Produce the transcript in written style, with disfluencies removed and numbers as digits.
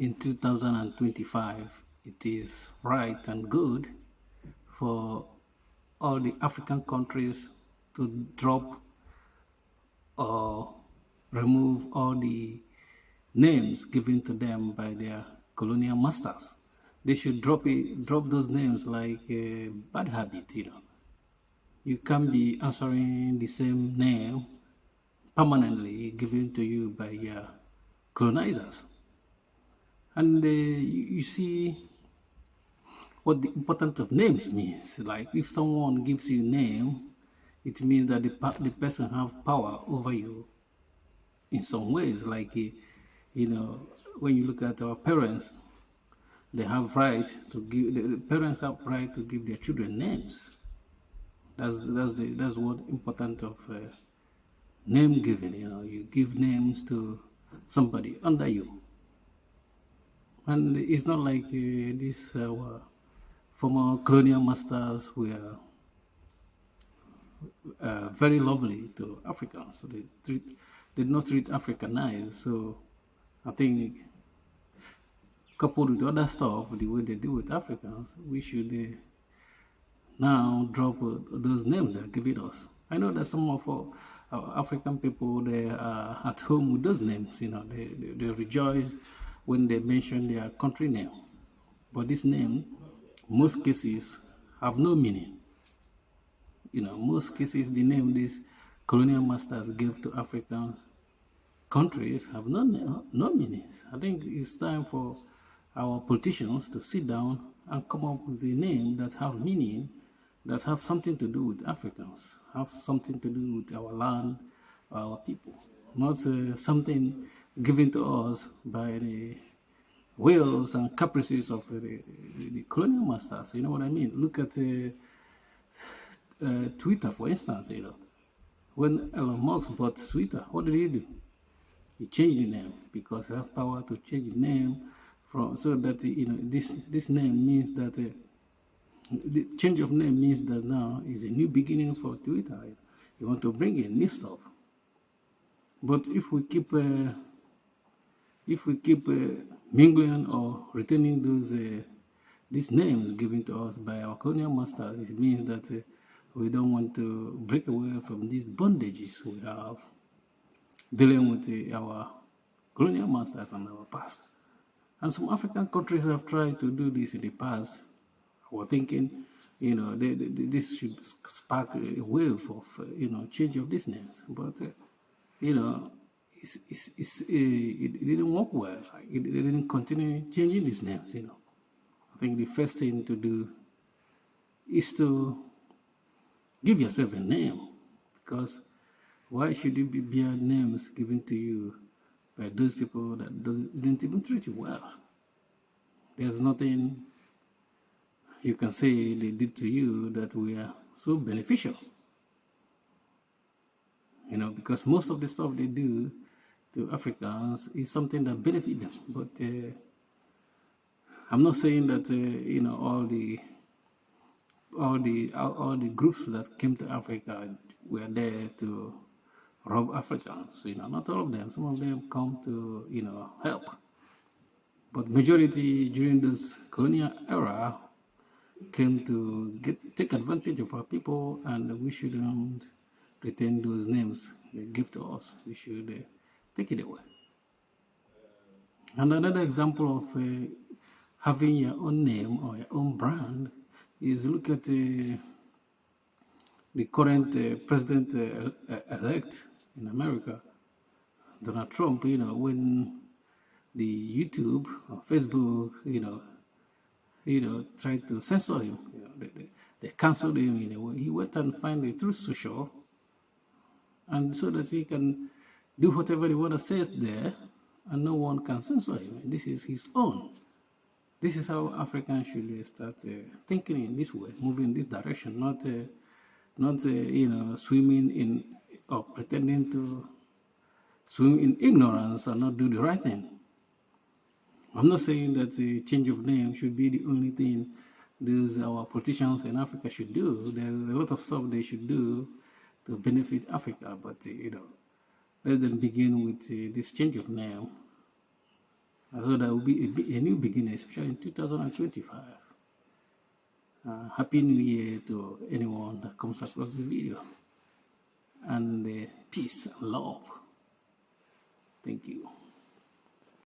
in 2025, it is right and good for all the African countries to drop or remove all the names given to them by their colonial masters. They should drop those names like bad habit. You can't be answering the same name permanently given to you by your colonizers. And you see what the importance of names means. Like if someone gives you a name, it means that the person have power over you in some ways. Like, when you look at our parents, they have right to give, the parents have right to give their children names. That's what important of name giving. You give names to somebody under you. And it's not like these former colonial masters were very lovely to Africans. So they did not treat Africa nice. So I think, coupled with other stuff, the way they do with Africans, we should now drop those names they're giving us. I know that some of our African people, they are at home with those names. They rejoice when they mention their country name. But this name, most cases, have no meaning. Most cases, the name these colonial masters gave to African countries have no meanings. I think it's time for our politicians to sit down and come up with a name that have meaning, that have something to do with Africans, have something to do with our land, our people, not something given to us by the wills and caprices of the colonial masters. You know what I mean? Look at Twitter, for instance. When Elon Musk bought Twitter, what did he do? He changed the name because he has power to change the name so that this name means that the change of name means that now is a new beginning for Twitter. You want to bring in new stuff. But if we keep mingling or retaining these names given to us by our colonial masters, it means that we don't want to break away from these bondages we have dealing with our colonial masters and our past. And some African countries have tried to do this in the past. We're thinking, this should spark a wave of, change of these names. But, it didn't work well. It didn't continue changing these names. I think the first thing to do is to give yourself a name, because why should you bear names given to you by those people that didn't even treat you well? There's nothing you can say they did to you that were so beneficial. Because most of the stuff they do to Africans is something that benefits them. But I'm not saying that all the groups that came to Africa were there to rob Africans. Not all of them. Some of them come to help. But majority during this colonial era came to take advantage of our people, and we shouldn't retain those names they give to us. We should take it away. And another example of having your own name or your own brand is look at the current president-elect in America, Donald Trump. When the YouTube or Facebook, tried to censor him, they canceled him in a way. He went and found the Truth Social, and so that he can do whatever he wants to say there, and no one can censor him. And this is his own. This is how Africans should start thinking in this way, moving in this direction, not swimming in or pretending to swim in ignorance or not do the right thing. I'm not saying that a change of name should be the only thing our politicians in Africa should do. There's a lot of stuff they should do to benefit Africa, but let them begin with this change of name And so there will be a new beginning, especially in 2025. Happy New Year to anyone that comes across the video. And peace and love. Thank you.